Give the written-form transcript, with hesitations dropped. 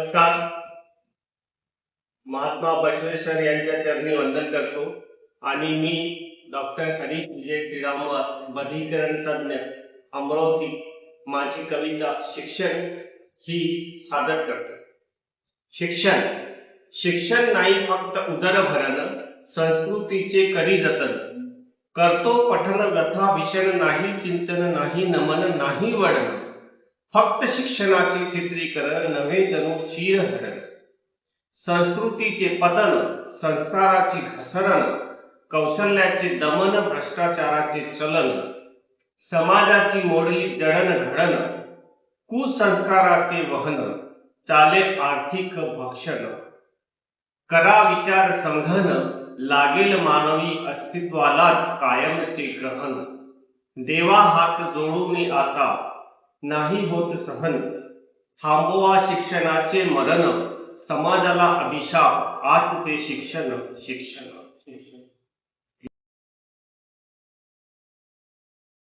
नमस्कार. महात्मा बसवेश्वर यांच्या चरणी वंदन करतो आणि मी डॉक्टर हरीश विजय श्रीरामवर बधिकरण तज्ञ अमरावती माझी कविता शिक्षण ही सादर करतो. शिक्षण शिक्षण नाही फक्त उदर भरण, संस्कृतीचे करी जतन. करतो पठन व्यथा विषण, नाही चिंतन नाही नमन नाही वडन. फक्त शिक्षणाचे चित्रीकरण नव्हे जणू चीरहरण. संस्कृतीचे पतन, संस्काराची घसरण, कौशल्याचे दमन, भ्रष्टाचाराचे चलन. समाजाची मोडली जडण घडण, कुसंस्काराचे वहन, चाले आर्थिक भक्षण. करा विचार संघन, लागेल मानवी अस्तित्वालाच कायमचे ग्रहण. देवा हात जोडू मी आता, नाही होत सहन. थांबवा शिक्षणाचे मरण, समाजाला अभिशाप आजचे शिक्षण शिक्षण.